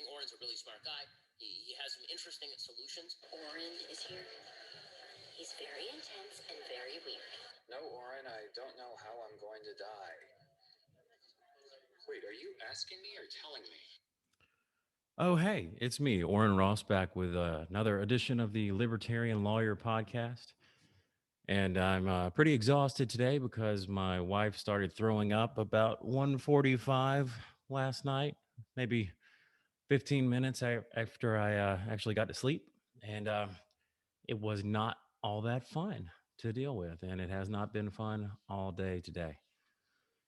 think Oren's a really smart guy. He has some interesting solutions. Oren is here. He's very intense and very weird. No, Oren, I don't know how I'm going to die. Wait, are you asking me or telling me? Oh, hey, it's me, Oren Ross, back with another edition of the Libertarian Lawyer Podcast. And I'm pretty exhausted today because my wife started throwing up about 1:45 last night, maybe 15 minutes after I actually got to sleep. And it was not all that fun to deal with. And it has not been fun all day today.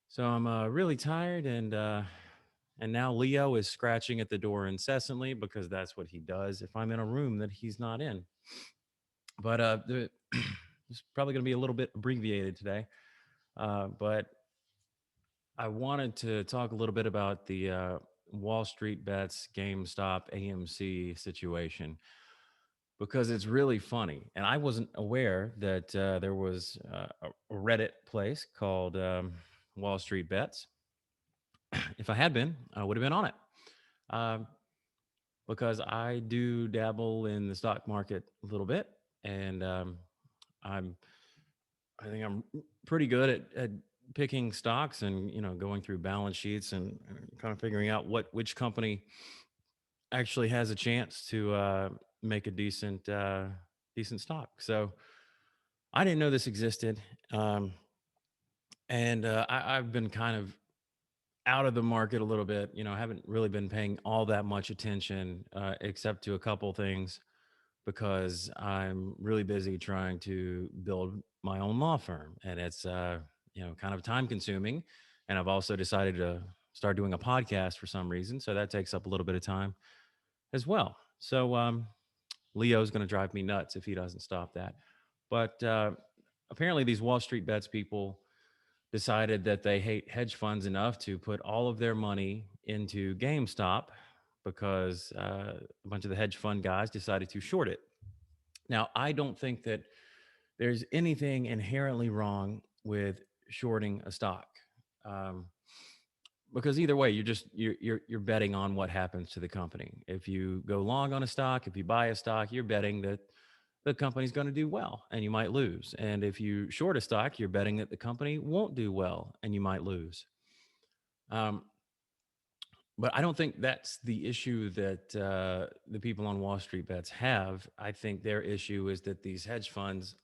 So I'm really tired, and now Leo is scratching at the door incessantly because that's what he does if I'm in a room that he's not in. But it's probably going to be a little bit abbreviated today. But I wanted to talk a little bit about the Wall Street bets, GameStop, AMC situation because it's really funny. And I wasn't aware that there was a Reddit place called Wall Street Bets. If I had been, I would have been on it. Um, because I do dabble in the stock market a little bit, and I'm I think I'm pretty good at picking stocks and going through balance sheets and kind of figuring out which company actually has a chance to make a decent stock. So I didn't know this existed, um, and I've been kind of out of the market a little bit. I haven't really been paying all that much attention, except to a couple things because I'm really busy trying to build my own law firm, and it's kind of time consuming. And I've also decided to start doing a podcast for some reason, so that takes up a little bit of time as well. So Leo's going to drive me nuts if he doesn't stop that. But apparently, these Wall Street bets people decided that they hate hedge funds enough to put all of their money into GameStop because a bunch of the hedge fund guys decided to short it. Now, I don't think that there's anything inherently wrong with shorting a stock, um, because either way, you're betting on what happens to the company. If you go long on a stock, if you buy a stock, you're betting that the company's going to do well and you might lose. And if you short a stock, you're betting that the company won't do well and you might lose. Um, but I don't think that's the issue that the people on Wall Street bets have. I think their issue is that these hedge funds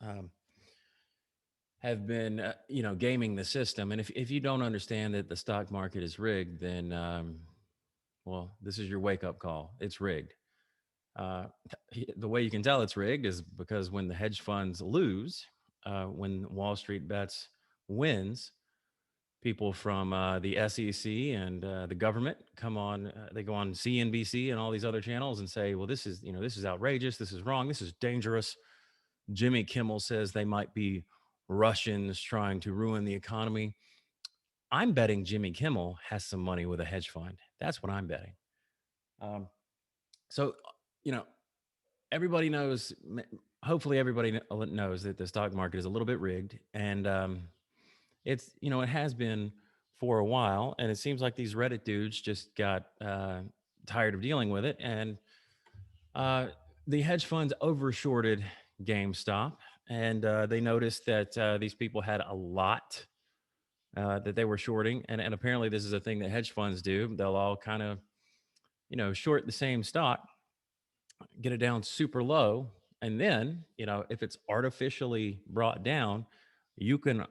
have been, gaming the system. And if you don't understand that the stock market is rigged, then, well, this is your wake up call. It's rigged. Uh, the way you can tell it's rigged is because when the hedge funds lose, when Wall Street bets wins, people from the SEC and the government come on. They go on CNBC and all these other channels and say, "Well, this is outrageous. This is wrong. This is dangerous." Jimmy Kimmel says they might be Russians trying to ruin the economy. I'm betting Jimmy Kimmel has some money with a hedge fund. That's what I'm betting. Um, so, you know, everybody knows. Hopefully, everybody knows that the stock market is a little bit rigged, and it has been for a while, and it seems like these Reddit dudes just got tired of dealing with it, and uh, the hedge funds overshorted GameStop, and they noticed that these people had a lot that they were shorting, and apparently this is a thing that hedge funds do. They'll all kind of short the same stock, get it down super low, and then if it's artificially brought down, you can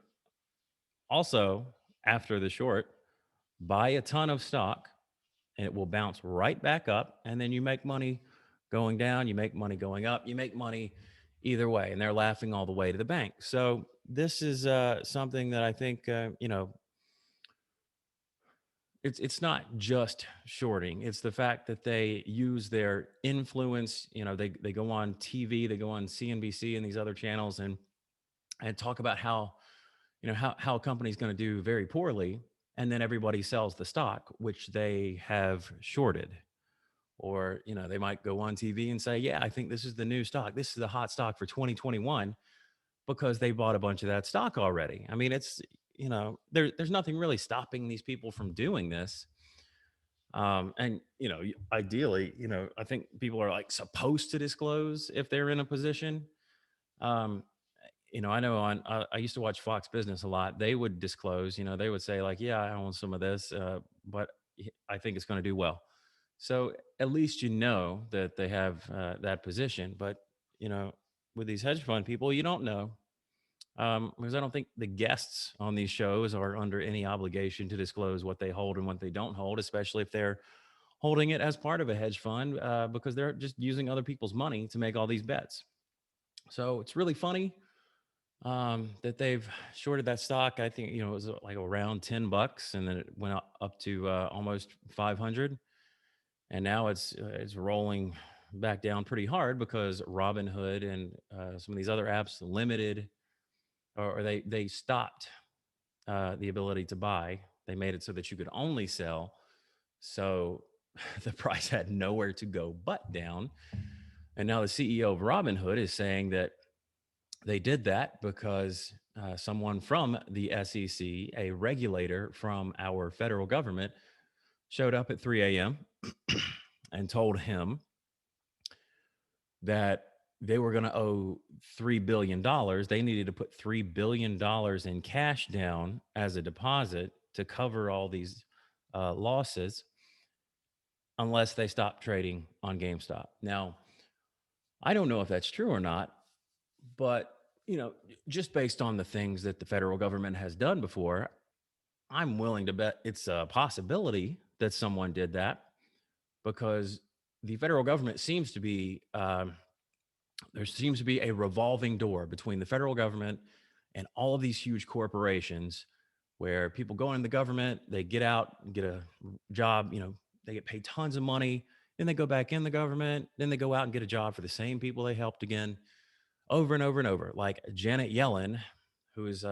also, after the short, buy a ton of stock and it will bounce right back up. And then you make money going down, you make money going up, you make money either way. And they're laughing all the way to the bank. So this is something that I think, it's not just shorting. It's the fact that they use their influence. They go on TV, they go on CNBC and these other channels and talk about how a company's going to do very poorly, and then everybody sells the stock which they have shorted. Or they might go on TV and say, yeah, I think this is the new stock, this is the hot stock for 2021, because they bought a bunch of that stock already. I mean, it's there's nothing really stopping these people from doing this. And ideally, I think people are like supposed to disclose if they're in a position. Um, I know I used to watch Fox Business a lot. They would disclose. They would say like, "Yeah, I own some of this, but I think it's going to do well." So at least that they have that position. But you know, with these hedge fund people, you don't know, because I don't think the guests on these shows are under any obligation to disclose what they hold and what they don't hold, especially if they're holding it as part of a hedge fund, because they're just using other people's money to make all these bets. So it's really funny that they've shorted that stock. I think it was like around $10, and then it went up to almost 500, and now it's rolling back down pretty hard because Robinhood and some of these other apps limited, or they stopped the ability to buy. They made it so that you could only sell. So the price had nowhere to go but down. And now the CEO of Robinhood is saying that they did that because someone from the SEC, a regulator from our federal government, showed up at 3 a.m. and told him that they were going to owe $3 billion. They needed to put $3 billion in cash down as a deposit to cover all these losses unless they stopped trading on GameStop. Now, I don't know if that's true or not, but just based on the things that the federal government has done before, I'm willing to bet it's a possibility that someone did that, because the federal government seems to be there seems to be a revolving door between the federal government and all of these huge corporations, where people go in the government, they get out and get a job, they get paid tons of money, then they go back in the government, then they go out and get a job for the same people they helped again, over and over and over. Like Janet Yellen, who is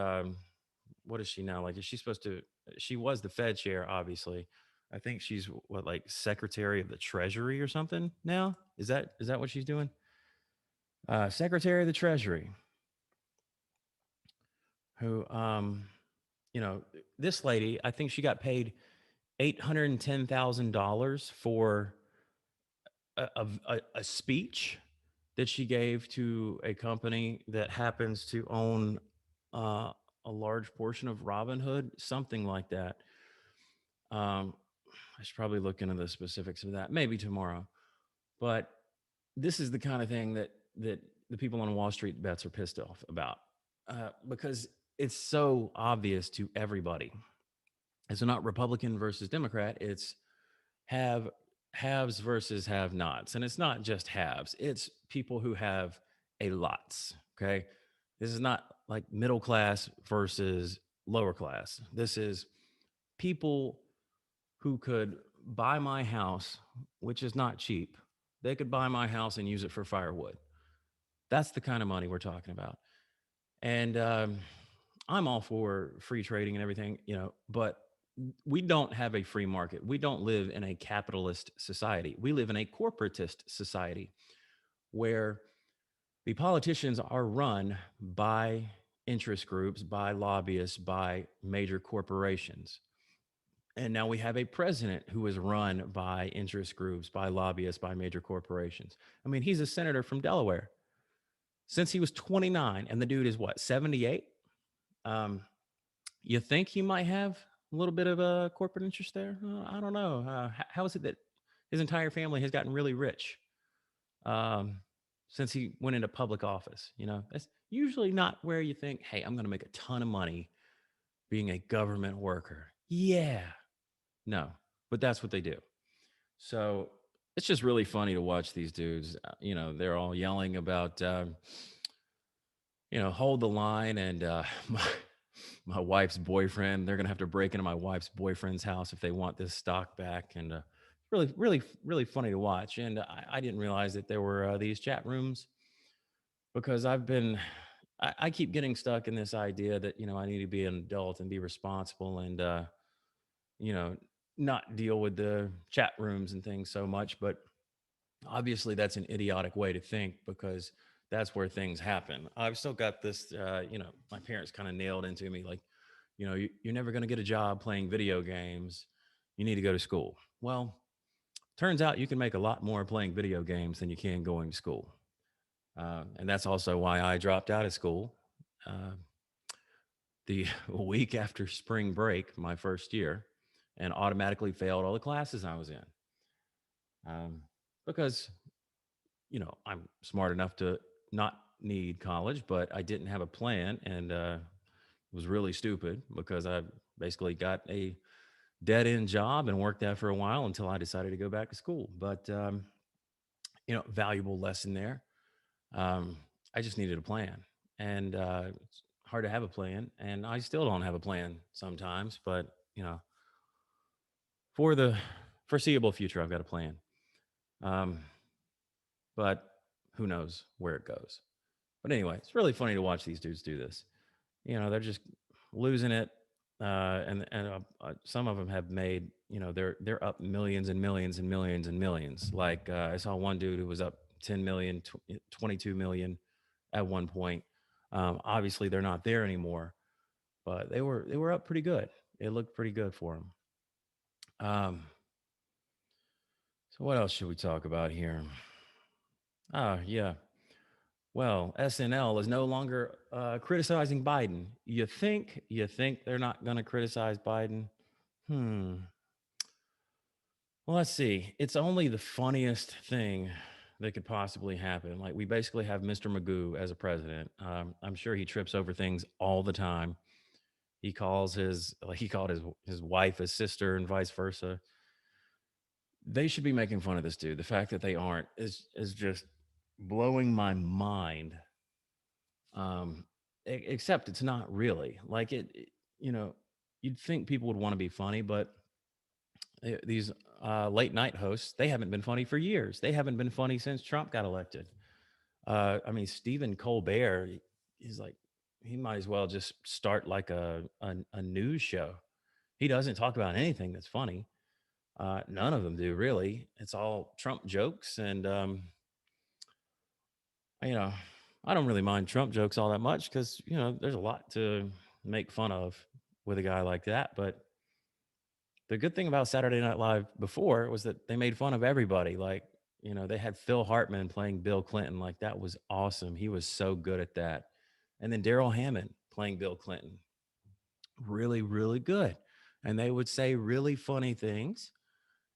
what is she now? Like, is she supposed to? She was the Fed chair, obviously. I think she's what, like Secretary of the Treasury or something now. Is that what she's doing? Secretary of the Treasury, who you know, this lady, I think she got paid $810,000 for a speech that she gave to a company that happens to own uh, a large portion of Robinhood, something like that. Um, I should probably look into the specifics of that, maybe tomorrow. But this is the kind of thing that the people on Wall Street bets are pissed off about, because it's so obvious to everybody. It's not Republican versus Democrat. It's have haves versus have nots. And it's not just haves, it's people who have a lots. Okay. This is not like middle class versus lower class. This is people who could buy my house, which is not cheap. They could buy my house and use it for firewood. That's the kind of money we're talking about. And I'm all for free trading and everything, but we don't have a free market. We don't live in a capitalist society. We live in a corporatist society where the politicians are run by interest groups, by lobbyists, by major corporations. And now we have a president who is run by interest groups, by lobbyists, by major corporations. I mean, he's a senator from Delaware since he was 29, and the dude is what, 78? Um, you think he might have a little bit of a corporate interest there? I don't know. How is it that his entire family has gotten really rich um, since he went into public office? That's usually not where you think, hey, I'm going to make a ton of money being a government worker. Yeah, no, but that's what they do. So it's just really funny to watch these dudes. They're all yelling about, hold the line. And my wife's boyfriend, they're going to have to break into my wife's boyfriend's house if they want this stock back. And really, really, really funny to watch. And I didn't realize that there were these chat rooms, because I keep getting stuck in this idea that, I need to be an adult and be responsible and, you know, not deal with the chat rooms and things so much. But obviously that's an idiotic way to think, because that's where things happen. I've still got this, my parents kind of nailed into me, like, you're never going to get a job playing video games. You need to go to school. Well, turns out you can make a lot more playing video games than you can going to school. And that's also why I dropped out of school uh, the week after spring break, my first year, and automatically failed all the classes I was in. Um, because, I'm smart enough to not need college, but I didn't have a plan and was really stupid because I basically got a dead end job and worked that for a while until I decided to go back to school. But, valuable lesson there. Um, I just needed a plan, and it's hard to have a plan, and I still don't have a plan sometimes. But for the foreseeable future, I've got a plan. Um, but who knows where it goes? But anyway, it's really funny to watch these dudes do this. They're just losing it, and some of them have made. They're up millions and millions and millions and millions. Like I saw one dude who was up 10 million, 22 million at one point. Obviously, they're not there anymore, but they were up pretty good. It looked pretty good for them. Um, so what else should we talk about here? Yeah. Well, SNL is no longer criticizing Biden. You think they're not going to criticize Biden? Hmm. Well, let's see. It's only the funniest thing that could possibly happen. Like we basically have Mr. Magoo as a president. I'm sure he trips over things all the time. He calls he called his wife his sister and vice versa. They should be making fun of this dude. The fact that they aren't is just blowing my mind. Except it's not really like you know, you'd think people would want to be funny, but these late night hosts, they haven't been funny for years. They haven't been funny since Trump got elected. I mean, Stephen Colbert, he's like, he might as well just start like a news show. He doesn't talk about anything that's funny. None of them do really. It's all Trump jokes, and you know, I don't really mind Trump jokes all that much because there's a lot to make fun of with a guy like that. But the good thing about Saturday Night Live before was that they made fun of everybody. Like, they had Phil Hartman playing Bill Clinton. Like, that was awesome. He was so good at that. And then Daryl Hammond playing Bill Clinton. Really, really good. And they would say really funny things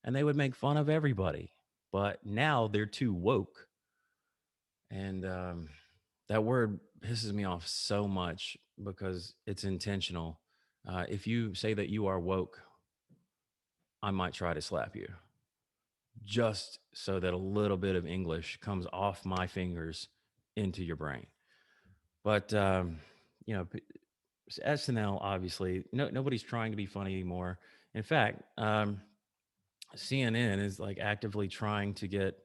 and they would make fun of everybody. But now they're too woke. And that word pisses me off so much because it's intentional. If you say that you are woke, I might try to slap you just so that a little bit of English comes off my fingers into your brain. But you know, p- SNL obviously nobody's trying to be funny anymore. In fact, CNN is like actively trying to get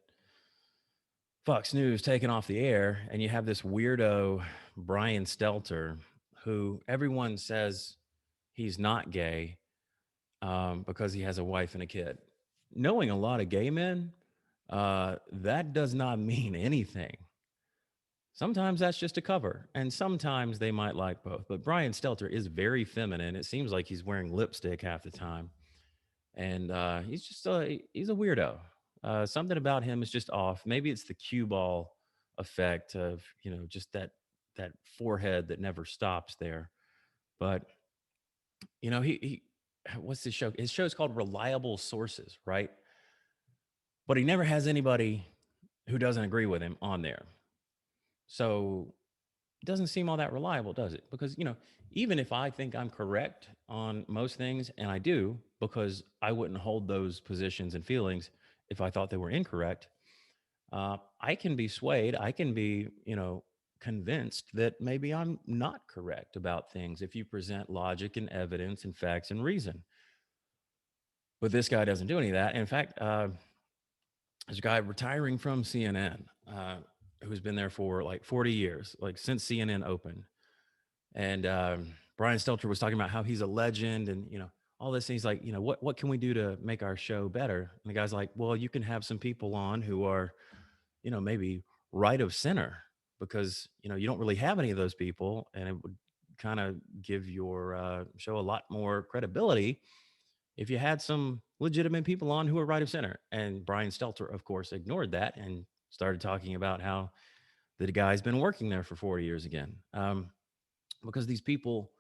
Fox News taken off the air, and you have this weirdo Brian Stelter, who everyone says he's not gay because he has a wife and a kid. Knowing a lot of gay men, that does not mean anything. Sometimes that's just a cover, and sometimes they might like both. But Brian Stelter is very feminine. It seems like he's wearing lipstick half the time, and he's a weirdo. Something about him is just off. Maybe it's the cue ball effect of just that forehead that never stops there. But he what's his show? His show's called Reliable Sources, right? But he never has anybody who doesn't agree with him on there. So it doesn't seem all that reliable, does it? Because, even if I think I'm correct on most things, and I do, because I wouldn't hold those positions and feelings if I thought they were incorrect, I can be swayed. I can be, convinced that maybe I'm not correct about things if you present logic and evidence and facts and reason. But this guy doesn't do any of that. In fact, there's a guy retiring from CNN who's been there for like 40 years, like since CNN opened. And Brian Stelter was talking about how he's a legend and, all this. And he's like, what can we do to make our show better? And the guy's like, well, you can have some people on who are, maybe right of center because, you don't really have any of those people. And it would kind of give your show a lot more credibility if you had some legitimate people on who were right of center. And Brian Stelter, of course, ignored that and started talking about how the guy's been working there for 40 years again. Because these people,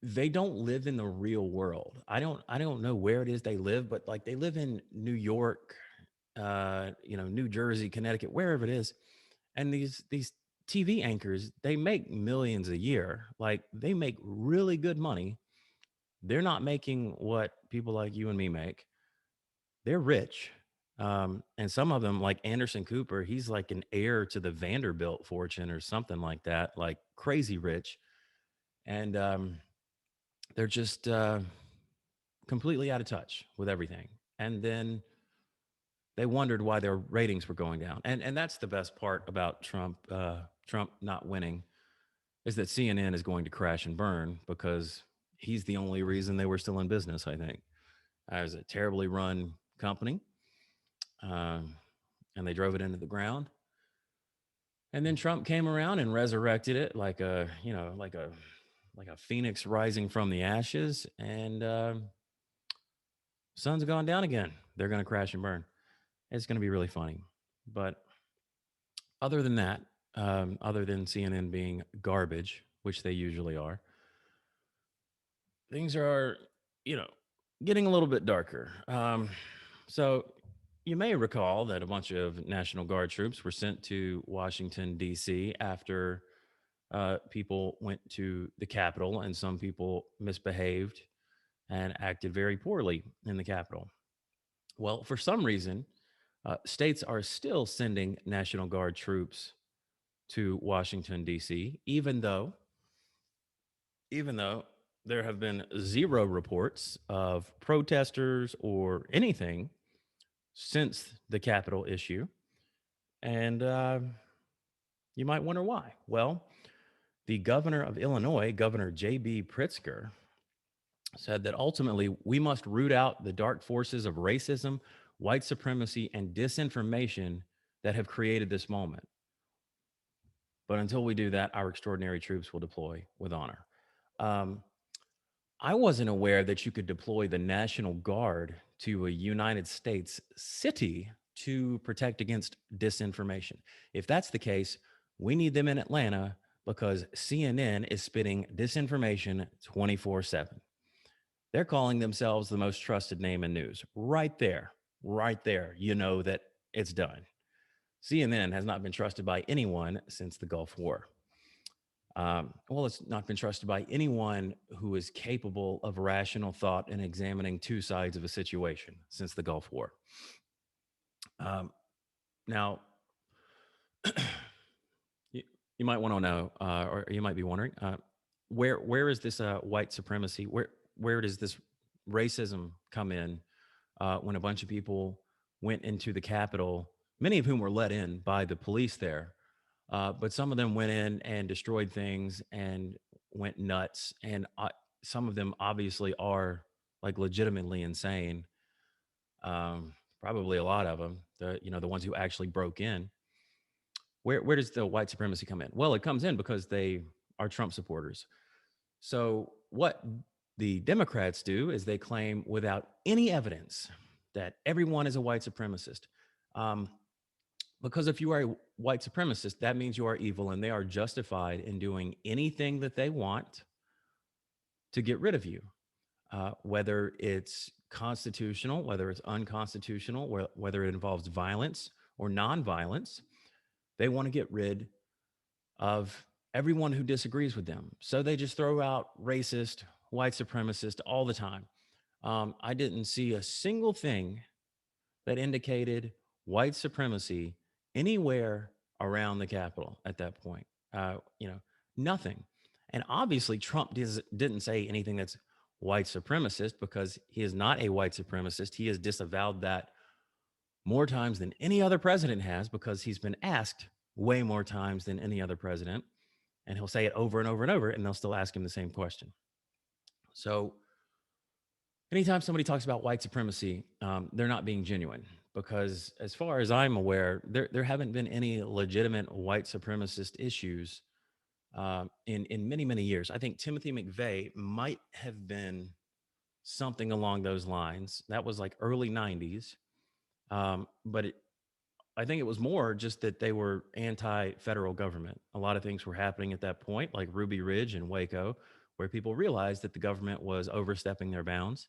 they don't live in the real world. I don't know where it is they live, but like they live in New York, New Jersey, Connecticut, wherever it is. And these TV anchors, they make millions a year. Like they make really good money. They're not making what people like you and me make. They're rich. And some of them, like Anderson Cooper, he's like an heir to the Vanderbilt fortune or something like that, like crazy rich. And they're just completely out of touch with everything. And then they wondered why their ratings were going down. And that's the best part about Trump not winning is that CNN is going to crash and burn because he's the only reason they were still in business. I think it was a terribly run company, um, and they drove it into the ground. And then Trump came around and resurrected it like a phoenix rising from the ashes, and sun's gone down again. They're going to crash and burn. It's going to be really funny. But other than that, other than CNN being garbage, which they usually are, things are, you know, getting a little bit darker. So you may recall that a bunch of National Guard troops were sent to Washington, D.C. after people went to the Capitol and some people misbehaved and acted very poorly in the Capitol. Well, for some reason, states are still sending National Guard troops to Washington, D.C., even though there have been zero reports of protesters or anything since the Capitol issue. And you might wonder why. Well, the governor of Illinois, Governor J.B. Pritzker, said that ultimately we must root out the dark forces of racism, white supremacy, and disinformation that have created this moment. But until we do that, our extraordinary troops will deploy with honor. Um, I wasn't aware that you could deploy the National Guard to a United States city to protect against disinformation. If that's the case, we need them in Atlanta because CNN is spitting disinformation 24/7. They're calling themselves the most trusted name in news. Right there, you know that it's done. CNN has not been trusted by anyone since the Gulf War. Well, it's not been trusted by anyone who is capable of rational thought and examining two sides of a situation since the Gulf War. Um, Now, you, you might want to know, or you might be wondering, where is this white supremacy? Where does this racism come in when a bunch of people went into the Capitol, many of whom were let in by the police there, but some of them went in and destroyed things and went nuts. And some of them obviously are like legitimately insane. Probably a lot of them, the ones who actually broke in. Where does the white supremacy come in? Well, it comes in because they are Trump supporters. So what the Democrats do is they claim without any evidence that everyone is a white supremacist. Um, because if you are a white supremacist, that means you are evil, and they are justified in doing anything that they want to get rid of you, whether it's constitutional, whether it's unconstitutional, whether it involves violence or nonviolence. They want to get rid of everyone who disagrees with them. So they just throw out racist, white supremacist all the time. I didn't see a single thing that indicated white supremacy anywhere around the Capitol at that point. Nothing. And obviously, Trump didn't say anything that's white supremacist because he is not a white supremacist. He has disavowed that more times than any other president has because he's been asked way more times than any other president. And he'll say it over and over and over, and they'll still ask him the same question. So anytime somebody talks about white supremacy, they're not being genuine because, as far as I'm aware, there haven't been any legitimate white supremacist issues in many years. I think Timothy McVeigh might have been something along those lines. That was like early 90s. But I think it was more just that they were anti federal government. A lot of things were happening at that point, like Ruby Ridge and Waco, where people realized that the government was overstepping their bounds,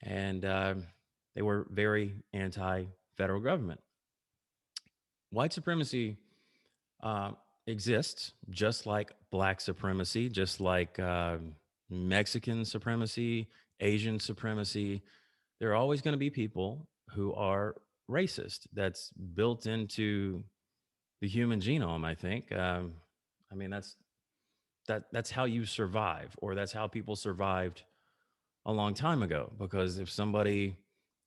and they were very anti federal government. White supremacy uh, exists just like black supremacy, just like Mexican supremacy, Asian supremacy. There are always going to be people who are racist. That's built into the human genome, I think. I mean, that's how you survive, or that's how people survived a long time ago. Because if somebody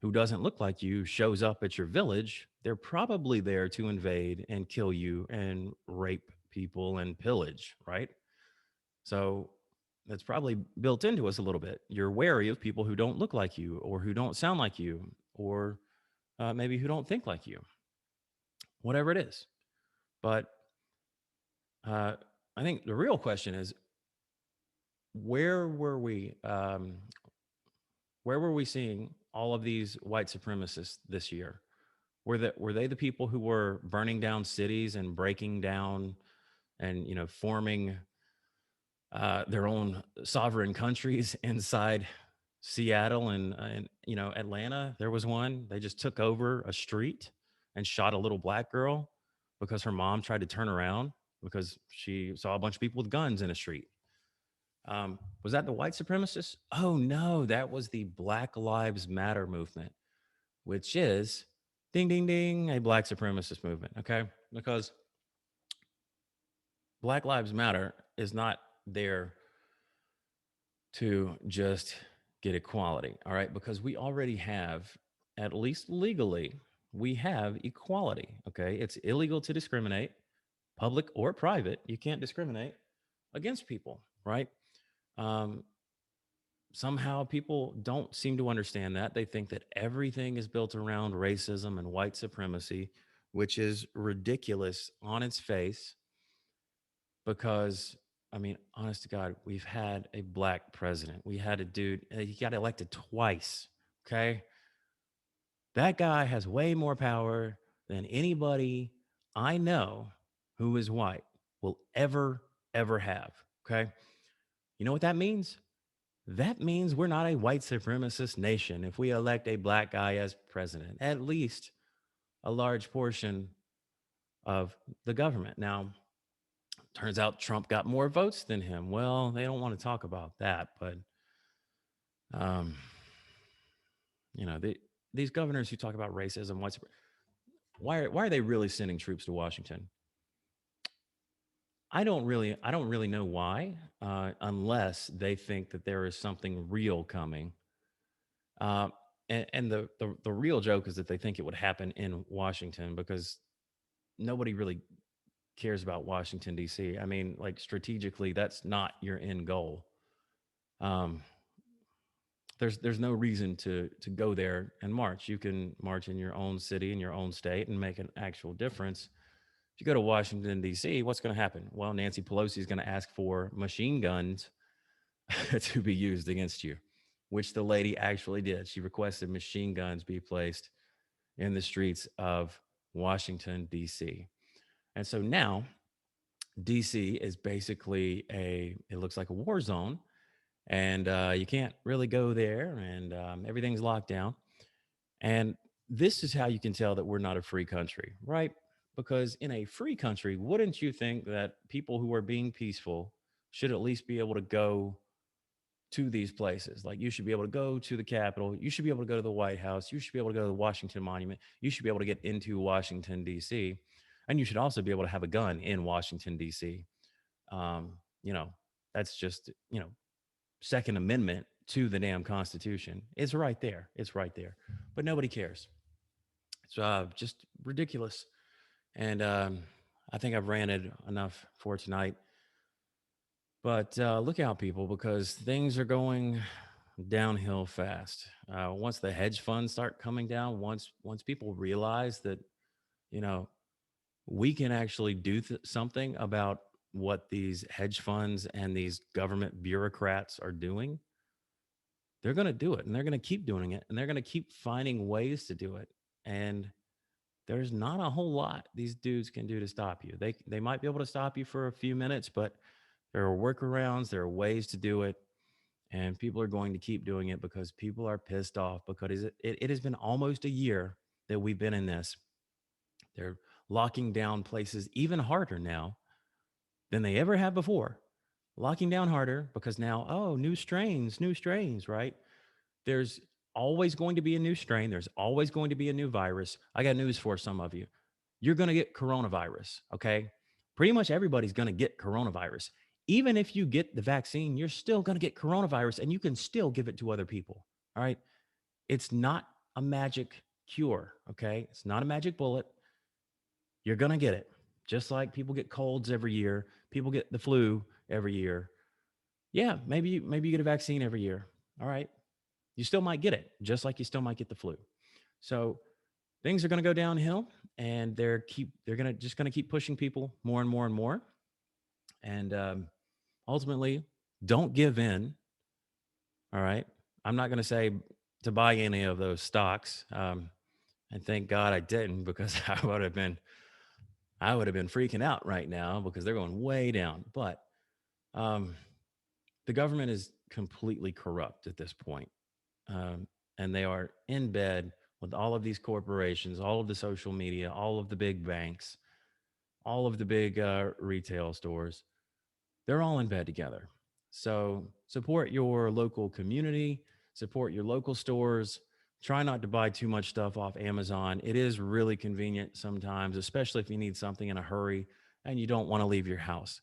who doesn't look like you shows up at your village, they're probably there to invade and kill you and rape people and pillage, right? So that's probably built into us a little bit. You're wary of people who don't look like you, or who don't sound like you, or maybe who don't think like you, whatever it is. But uh, I think the real question is, where were we? Where were we seeing all of these white supremacists this year? Were they the people who were burning down cities and breaking down and forming their own sovereign countries inside Seattle and Atlanta? There was one. They just took over a street and shot a little black girl because her mom tried to turn around because she saw a bunch of people with guns in a street. Was that the white supremacists? Oh no, that was the Black Lives Matter movement, which is ding ding ding a black supremacist movement. Okay, because Black Lives Matter is not there to just get equality. All right, because we already have, at least legally, we have equality. Okay, it's illegal to discriminate, public or private. You can't discriminate against people, right? Um, Somehow people don't seem to understand that. They think that everything is built around racism and white supremacy, which is ridiculous on its face. Because, I mean, honest to God, we've had a black president. We had a dude, he got elected twice. Okay. That guy has way more power than anybody I know who is white will ever have. Okay. You know what that means? That means we're not a white supremacist nation if we elect a black guy as president, at least a large portion of the government. Now, turns out Trump got more votes than him. Well, they don't want to talk about that, but um, you know, these governors who talk about racism, why are they really sending troops to Washington? I don't really know why, unless they think that there is something real coming. Uh, and the real joke is that they think it would happen in Washington, because nobody really cares about Washington D.C. I mean, like, strategically, that's not your end goal. Um, there's no reason to go there and march. You can march in your own city, in your own state, and make an actual difference. If you go to Washington D.C., what's going to happen? Well, Nancy Pelosi is going to ask for machine guns to be used against you, which the lady actually did. She requested machine guns be placed in the streets of Washington, D.C. And so now DC is basically it looks like a war zone, and you can't really go there, and everything's locked down. And this is how you can tell that we're not a free country, right? Because in a free country, wouldn't you think that people who are being peaceful should at least be able to go to these places? Like, you should be able to go to the Capitol. You should be able to go to the White House. You should be able to go to the Washington Monument. You should be able to get into Washington, D.C. And you should also be able to have a gun in Washington, D.C. Um, you know, that's just, Second Amendment to the damn Constitution. It's right there. It's right there. But nobody cares. It's just ridiculous. And I think I've ranted enough for tonight. But look out, people, because things are going downhill fast. Once the hedge funds start coming down, once people realize that, you know, we can actually do something about what these hedge funds and these government bureaucrats are doing, they're going to do it and they're going to keep doing it and they're going to keep finding ways to do it. And there's not a whole lot these dudes can do to stop you. They might be able to stop you for a few minutes, but there are workarounds, there are ways to do it, and people are going to keep doing it because people are pissed off because it has been almost a year that we've been in this. They're locking down places even harder now than they ever have before. Locking down harder because now, oh, new strains, right? There's always going to be a new strain. There's always going to be a new virus. I got news for some of you. You're going to get coronavirus, okay? Pretty much everybody's going to get coronavirus. Even if you get the vaccine, you're still going to get coronavirus and you can still give it to other people, all right? It's not a magic cure, okay? It's not a magic bullet. You're going to get it. Just like people get colds every year, people get the flu every year. Yeah, maybe you get a vaccine every year. All right. You still might get it, just like you still might get the flu. So things are going to go downhill, and they're going to just going to keep pushing people more and more and more. And ultimately, don't give in. All right. I'm not going to say to buy any of those stocks. And thank God I didn't, because I would have been freaking out right now because they're going way down. But um, the government is completely corrupt at this point. And they are in bed with all of these corporations, all of the social media, all of the big banks, all of the big retail stores. They're all in bed together. So support your local community, support your local stores. Try not to buy too much stuff off Amazon. It is really convenient sometimes, especially if you need something in a hurry and you don't want to leave your house.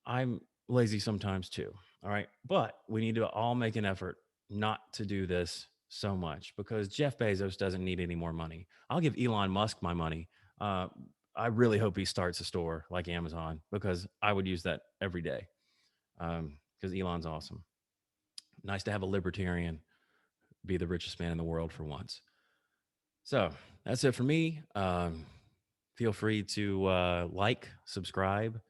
I'm lazy sometimes too. All right. But we need to all make an effort not to do this so much because Jeff Bezos doesn't need any more money. I'll give Elon Musk my money. Uh, I really hope he starts a store like Amazon because I would use that every day because Elon's awesome. Nice to have a libertarian be the richest man in the world for once. So that's it for me. Feel free to like, subscribe,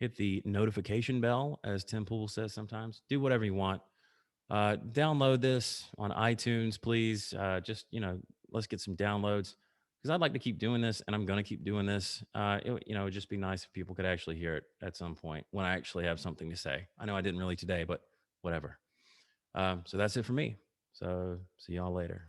hit the notification bell, as Tim Pool says sometimes. Do whatever you want. Download this on iTunes, please. Let's get some downloads because I'd like to keep doing this, and I'm going to keep doing this. It'd just be nice if people could actually hear it at some point when I actually have something to say. I know I didn't really today, but whatever. So that's it for me. So see y'all later.